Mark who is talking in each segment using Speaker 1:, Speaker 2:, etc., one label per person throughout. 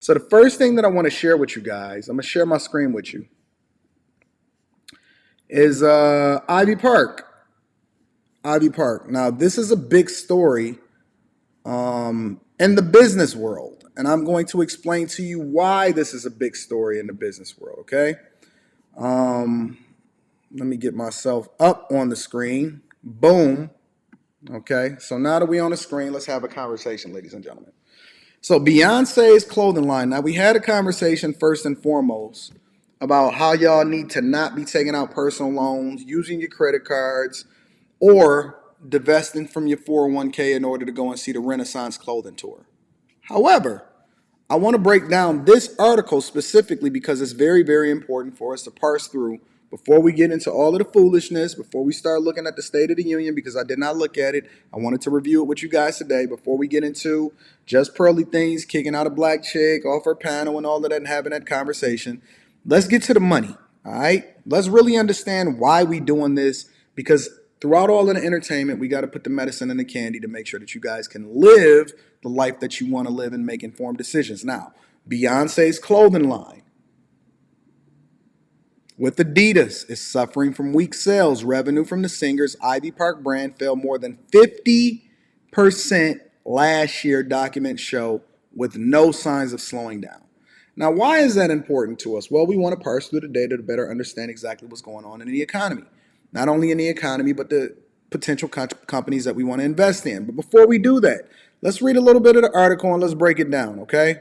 Speaker 1: So the first thing that I want to share with you guys, I'm gonna share my screen with you, is Ivy Park. Ivy Park. Now this is a big story in the business world, and I'm going to explain to you why this is a big story in the business world. Okay. Um, Let me get myself up on the screen. Boom. Okay. So now that we're on the screen, let's have a conversation, ladies and gentlemen. So Beyonce's clothing line. Now we had a conversation first and foremost about how y'all need to not be taking out personal loans, using your credit cards, or divesting from your 401k in order to go and see the Renaissance clothing tour. However, I want to break down this article specifically because it's very, very important for us to parse through before we get into all of the foolishness, before we start looking at the State of the Union, because I did not look at it. I wanted to review it with you guys today before we get into just pearly things, kicking out a black chick off her panel and all of that and having that conversation. Let's get to the money, all right? Let's really understand why we doing this, because throughout all of the entertainment, we got to put the medicine and the candy to make sure that you guys can live the life that you want to live and make informed decisions. Now, Beyonce's clothing line with Adidas is suffering from weak sales. Revenue from the singer's Ivy Park brand fell more than 50% last year, documents show, with no signs of slowing down. Now, why is that important to us? Well, we want to parse through the data to better understand exactly what's going on in the economy. Not only in the economy, but the potential companies that we want to invest in. But before we do that, let's read a little bit of the article and let's break it down, okay?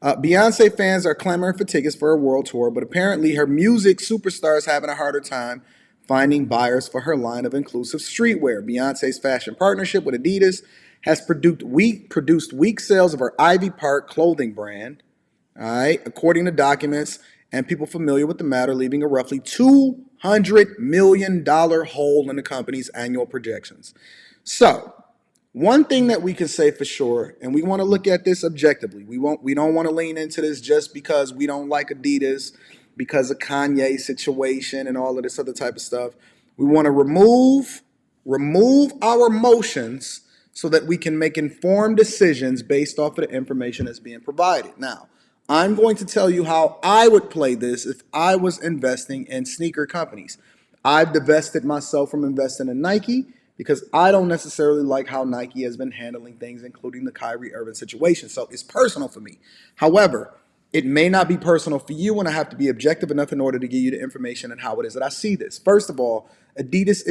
Speaker 1: Beyonce fans are clamoring for tickets for a world tour, but apparently her music superstar is having a harder time finding buyers for her line of inclusive streetwear. Beyonce's fashion partnership with Adidas has produced weak sales of her Ivy Park clothing brand, all right, according to documents and people familiar with the matter, leaving a roughly $200 million hole in the company's annual projections. So, one thing that we can say for sure, and we want to look at this objectively. We don't want to lean into this just because we don't like Adidas, because of Kanye's situation and all of this other type of stuff. We want to remove our emotions so that we can make informed decisions based off of the information that's being provided. Now, I'm going to tell you how I would play this if I was investing in sneaker companies. I've divested myself from investing in Nike because I don't necessarily like how Nike has been handling things, including the Kyrie Irving situation. So it's personal for me. However, it may not be personal for you, and I have to be objective enough in order to give you the information and how it is that I see this. First of all, Adidas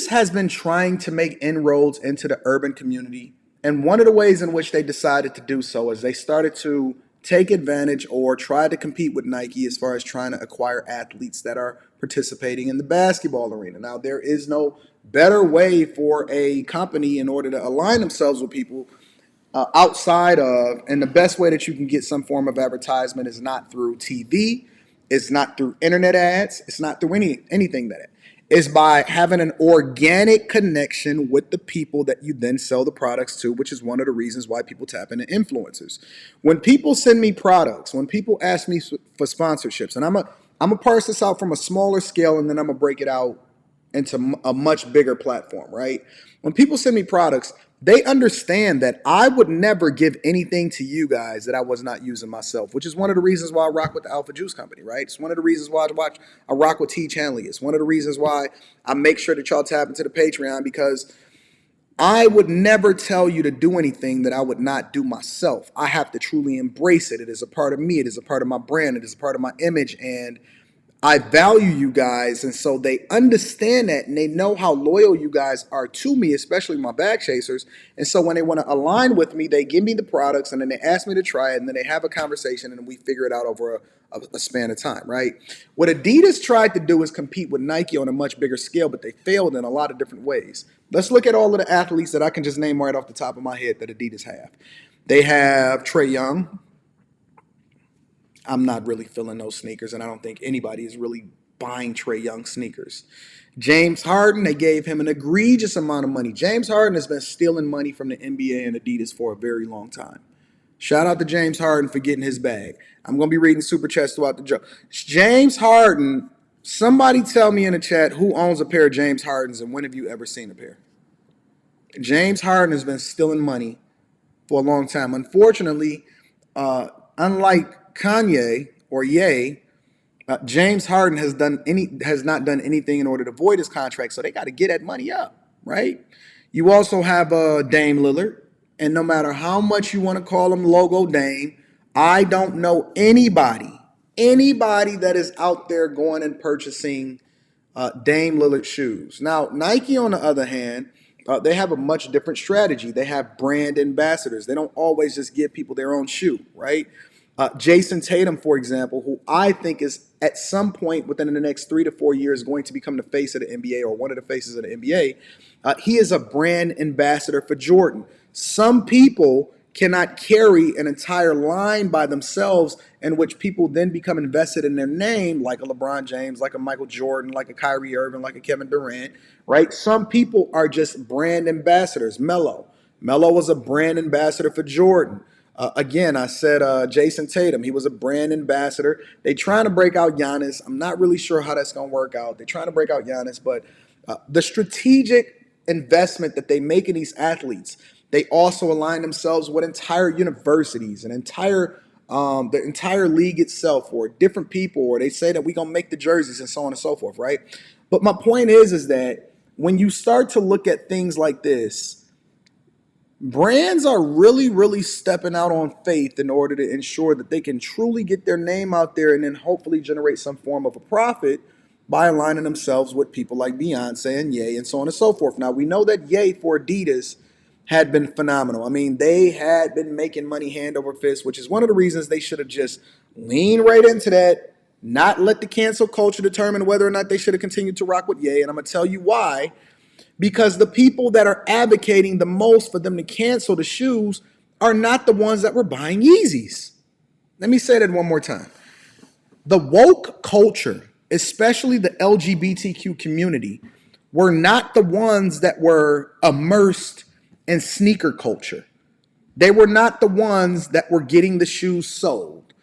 Speaker 1: has been trying to make inroads into the urban community. And one of the ways in which they decided to do so is they started to take advantage or try to compete with Nike as far as trying to acquire athletes that are participating in the basketball arena. Now, there is no better way for a company in order to align themselves with people outside of, and the best way that you can get some form of advertisement is not through TV, it's not through internet ads, it's not through anything that is by having an organic connection with the people that you then sell the products to, which is one of the reasons why people tap into influencers. When people send me products, when people ask me for sponsorships, and I'm a parse this out from a smaller scale, and then I'm gonna break it out into a much bigger platform, right? When people send me products, they understand that I would never give anything to you guys that I was not using myself, which is one of the reasons why I rock with the Alpha Juice Company, right? It's one of the reasons why I rock with T. Chanley. It's one of the reasons why I make sure that y'all tap into the Patreon, because I would never tell you to do anything that I would not do myself. I have to truly embrace it. It is a part of me. It is a part of my brand. It is a part of my image, and I value you guys, and so they understand that, and they know how loyal you guys are to me, especially my bag chasers. And so when they want to align with me, they give me the products, and then they ask me to try it, and then they have a conversation, and we figure it out over a span of time, right? What Adidas tried to do is compete with Nike on a much bigger scale, but they failed in a lot of different ways. Let's look at all of the athletes that I can just name right off the top of my head that Adidas have. They have Trae Young. I'm not really feeling those sneakers, and I don't think anybody is really buying Trae Young sneakers. James Harden, they gave him an egregious amount of money. James Harden has been stealing money from the NBA and Adidas for a very long time. Shout out to James Harden for getting his bag. I'm going to be reading super chats throughout the show. James Harden, somebody tell me in the chat who owns a pair of James Hardens and when have you ever seen a pair? James Harden has been stealing money for a long time. Unfortunately, unlike Kanye or Ye, James Harden has not done anything in order to void his contract, so they got to get that money up, right? You also have Dame Lillard, and no matter how much you want to call him Logo Dame, I don't know anybody that is out there going and purchasing Dame Lillard shoes. Now, Nike, on the other hand, they have a much different strategy. They have brand ambassadors. They don't always just give people their own shoe, right? Jason Tatum, for example, who I think is at some point within the next 3 to 4 years going to become the face of the NBA or one of the faces of the NBA, he is a brand ambassador for Jordan. Some people cannot carry an entire line by themselves in which people then become invested in their name, like a LeBron James, like a Michael Jordan, like a Kyrie Irving, like a Kevin Durant, right? Some people are just brand ambassadors. Melo was a brand ambassador for Jordan. Again, I said Jason Tatum. He was a brand ambassador. They trying to break out Giannis. I'm not really sure how that's going to work out. They're trying to break out Giannis, but the strategic investment that they make in these athletes, they also align themselves with entire universities and the entire league itself, or different people, or they say that we're gonna make the jerseys and so on and so forth, right? But my point is that when you start to look at things like this, brands are really stepping out on faith in order to ensure that they can truly get their name out there and then hopefully generate some form of a profit by aligning themselves with people like Beyonce and Ye and so on and so forth. Now, we know that Ye for Adidas had been phenomenal. I mean, they had been making money hand over fist, which is one of the reasons they should have just leaned right into that, not let the cancel culture determine whether or not they should have continued to rock with Ye. And I'm going to tell you why. Because the people that are advocating the most for them to cancel the shoes are not the ones that were buying Yeezys. Let me say that one more time. The woke culture, especially the LGBTQ community, were not the ones that were immersed in sneaker culture. They were not the ones that were getting the shoes sold.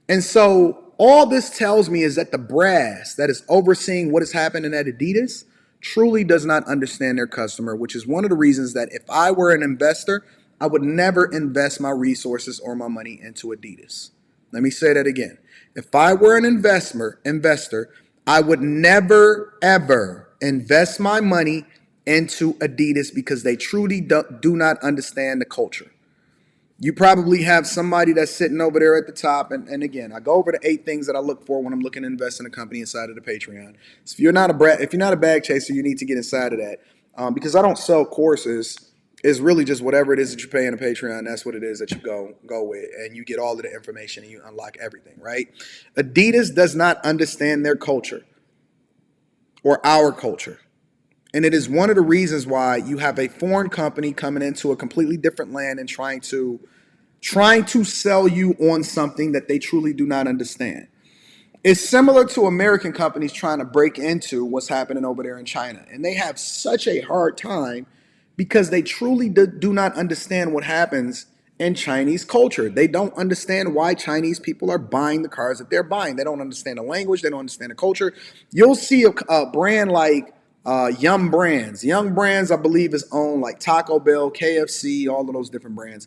Speaker 1: And so all this tells me is that the brass that is overseeing what is happening at Adidas truly does not understand their customer, which is one of the reasons that if I were an investor, I would never invest my resources or my money into Adidas. Let me say that again. If I were an investor, I would never, ever invest my money into Adidas because they truly do not understand the culture. You probably have somebody that's sitting over there at the top. And again, I go over the 8 things that I look for when I'm looking to invest in a company inside of the Patreon. So if you're not a bag chaser, you need to get inside of that. Because I don't sell courses. It's really just whatever it is that you pay in a Patreon. That's what it is that you go with. And you get all of the information and you unlock everything, right? Adidas does not understand their culture or our culture. And it is one of the reasons why you have a foreign company coming into a completely different land and trying to sell you on something that they truly do not understand. It's similar to American companies trying to break into what's happening over there in China. And they have such a hard time because they truly do not understand what happens in Chinese culture. They don't understand why Chinese people are buying the cars that they're buying. They don't understand the language. They don't understand the culture. You'll see a brand like Yum Brands. Yum Brands, I believe, is owned like Taco Bell, KFC, all of those different brands.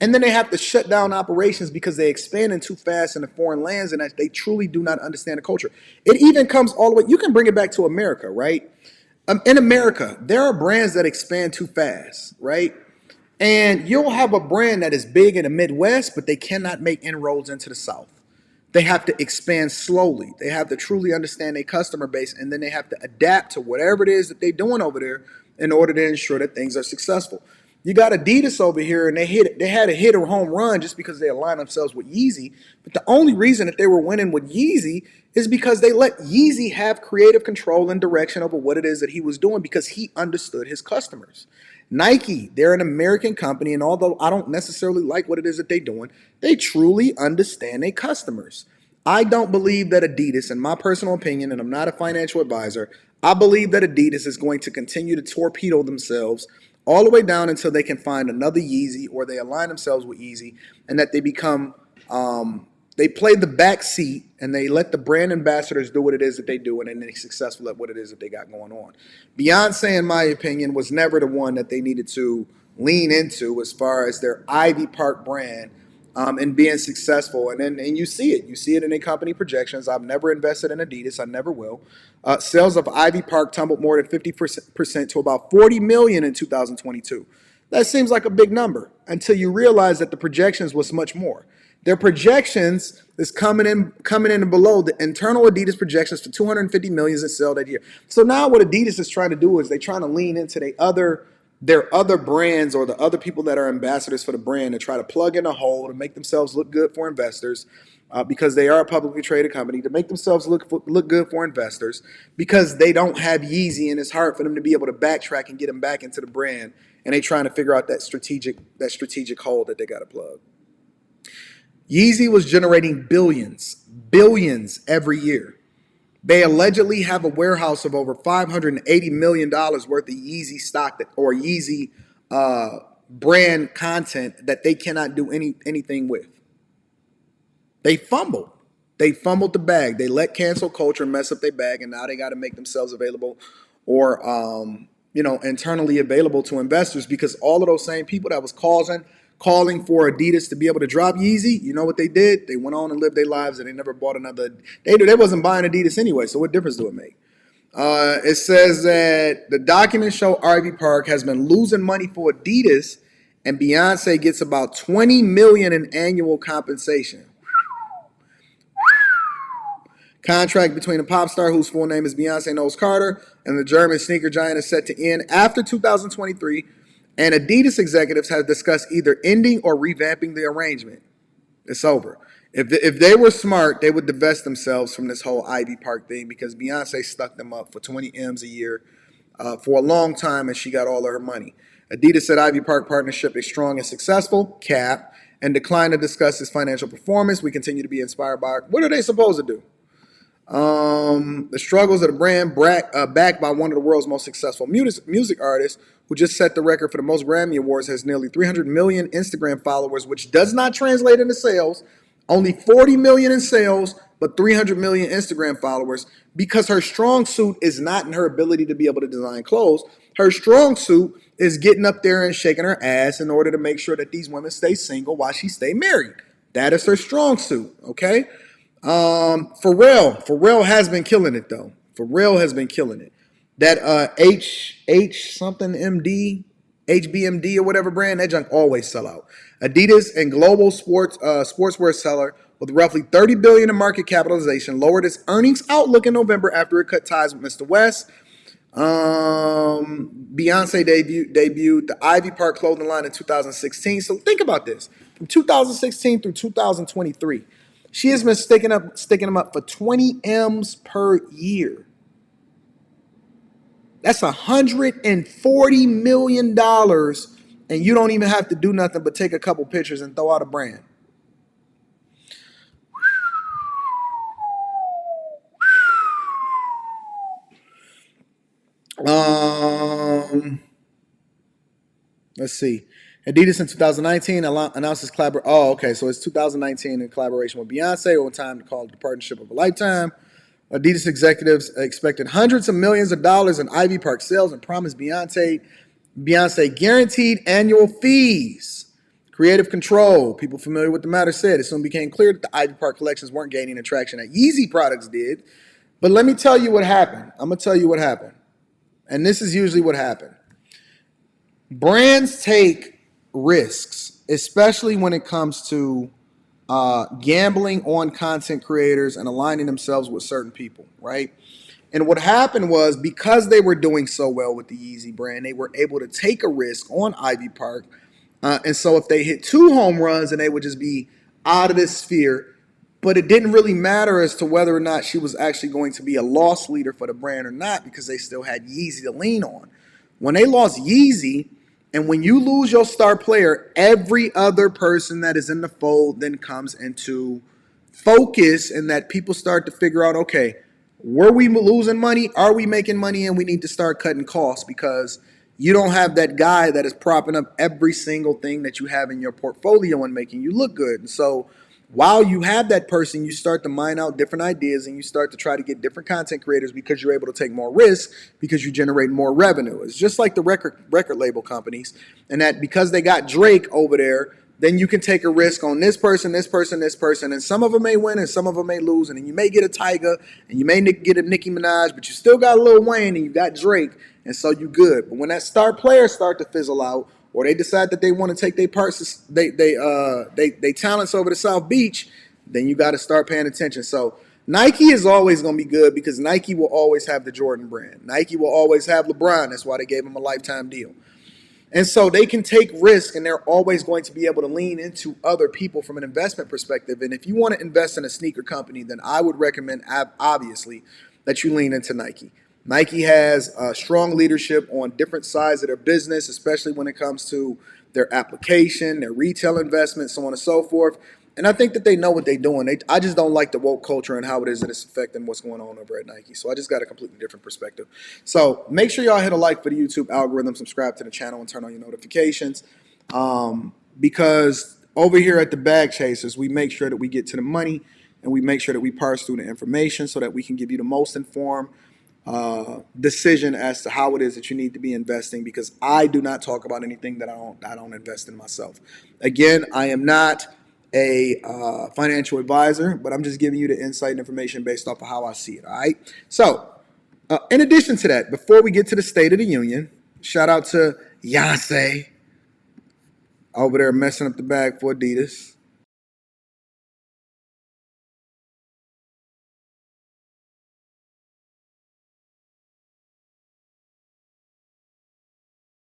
Speaker 1: And then they have to shut down operations because they expanding too fast in the foreign lands and they truly do not understand the culture. It even comes all the way, you can bring it back to America, right? In America, there are brands that expand too fast, right? And you'll have a brand that is big in the Midwest, but they cannot make inroads into the South. They have to expand slowly. They have to truly understand their customer base, and then they have to adapt to whatever it is that they're doing over there in order to ensure that things are successful. You got Adidas over here, and they had a hit or home run just because they aligned themselves with Yeezy. But the only reason that they were winning with Yeezy is because they let Yeezy have creative control and direction over what it is that he was doing because he understood his customers. Nike, they're an American company, and although I don't necessarily like what it is that they're doing, they truly understand their customers. I don't believe that Adidas, in my personal opinion, and I'm not a financial advisor, I believe that Adidas is going to continue to torpedo themselves all the way down until they can find another Yeezy or they align themselves with Yeezy and that they become they play the back seat and they let the brand ambassadors do what it is that they do and then they're successful at what it is that they got going on. Beyonce, in my opinion, was never the one that they needed to lean into as far as their Ivy Park brand and being successful. And you see it. You see it in their company projections. I've never invested in Adidas. I never will. Sales of Ivy Park tumbled more than 50% to about 40 million in 2022. That seems like a big number until you realize that the projections was much more. Their projections is coming in below the internal Adidas projections for 250 million in sales that year. So now what Adidas is trying to do is they're trying to lean into their other brands or the other people that are ambassadors for the brand to try to plug in a hole to make themselves look good for investors, because they are a publicly traded company, to make themselves look good for investors, because they don't have Yeezy and it's hard for them to be able to backtrack and get them back into the brand, and they trying to figure out that strategic hole that they got to plug. Yeezy was generating billions every year. They allegedly have a warehouse of over $580 million worth of Yeezy stock or Yeezy brand content that they cannot do anything with. They fumbled. They fumbled the bag. They let cancel culture mess up their bag, and now they got to make themselves available or internally available to investors, because all of those same people that was calling for Adidas to be able to drop Yeezy, you know what they did? They went on and lived their lives, and they never bought another. They wasn't buying Adidas anyway, so what difference do it make? It says that the documents show Ivy Park has been losing money for Adidas, and Beyonce gets about $20 million in annual compensation. Contract between a pop star whose full name is Beyonce Knowles Carter and the German sneaker giant is set to end after 2023, and Adidas executives have discussed either ending or revamping the arrangement. It's over. If they were smart, they would divest themselves from this whole Ivy Park thing, because Beyonce stuck them up for 20 M's a year for a long time, and she got all of her money. Adidas said Ivy Park partnership is strong and successful, cap, and declined to discuss its financial performance. We continue to be inspired by it. What are they supposed to do? The struggles of the brand, backed by one of the world's most successful music artists, who just set the record for the most Grammy Awards, has nearly 300 million Instagram followers, which does not translate into sales. Only 40 million in sales, but 300 million Instagram followers, because her strong suit is not in her ability to be able to design clothes. Her strong suit is getting up there and shaking her ass in order to make sure that these women stay single while she stay married. That is her strong suit, okay? Pharrell has been killing it though. Pharrell has been killing it. That H something MD, HBMD or whatever brand, that junk always sell out. Adidas and global sportswear seller with roughly $30 billion in market capitalization lowered its earnings outlook in November after it cut ties with Mr. West. Beyonce debuted the Ivy Park clothing line in 2016. So think about this. From 2016 through 2023, she has been sticking them up for 20 M's per year. That's $140 million, and you don't even have to do nothing but take a couple pictures and throw out a brand. Let's see. Adidas in 2019 announced its collaboration. Oh, okay. So it's 2019 in collaboration with Beyonce. Over time to call it the partnership of a lifetime. Adidas executives expected hundreds of millions of dollars in Ivy Park sales and promised Beyonce guaranteed annual fees. Creative control. People familiar with the matter said it soon became clear that the Ivy Park collections weren't gaining the traction that Yeezy products did. But let me tell you what happened. I'm going to tell you what happened. And this is usually what happened. Brands take risks, especially when it comes to gambling on content creators and aligning themselves with certain people, right? And what happened was, because they were doing so well with the Yeezy brand, they were able to take a risk on Ivy Park. And so if they hit 2 home runs, and they would just be out of this sphere. But it didn't really matter as to whether or not she was actually going to be a loss leader for the brand or not, because they still had Yeezy to lean on. When they lost Yeezy, and when you lose your star player, every other person that is in the fold then comes into focus, and that people start to figure out, okay, were we losing money? Are we making money? And we need to start cutting costs, because you don't have that guy that is propping up every single thing that you have in your portfolio and making you look good. And so While you have that person, you start to mine out different ideas and you start to try to get different content creators because you're able to take more risk because you generate more revenue. It's just like the record label companies, and that because they got Drake over there, then you can take a risk on this person, this person, this person, and some of them may win and some of them may lose, and then you may get a Tyga and you may get a Nicki Minaj, but you still got Lil Wayne and you got Drake, and so you good. But when that star players start to fizzle out, or they decide that they want to take their parts, they talents over to South Beach, then you got to start paying attention. So Nike is always going to be good because Nike will always have the Jordan brand. Nike will always have LeBron. That's why they gave him a lifetime deal. And so they can take risk, and they're always going to be able to lean into other people from an investment perspective. And if you want to invest in a sneaker company, then I would recommend, obviously, that you lean into Nike. Nike has strong leadership on different sides of their business, especially when it comes to their application, their retail investment, so on and so forth. And I think that they know what they're doing. I just don't like the woke culture and how it is that it's affecting what's going on over at Nike. So I just got a completely different perspective. So make sure y'all hit a like for the YouTube algorithm, subscribe to the channel, and turn on your notifications. Because over here at the Bag Chasers, we make sure that we get to the money and we make sure that we parse through the information so that we can give you the most informed decision as to how it is that you need to be investing, because I do not talk about anything that I don't invest in myself. Again, I am not a financial advisor, but I'm just giving you the insight and information based off of how I see it. All right. So, in addition to that, before we get to the State of the Union, shout out to Beyonce over there messing up the bag for Adidas.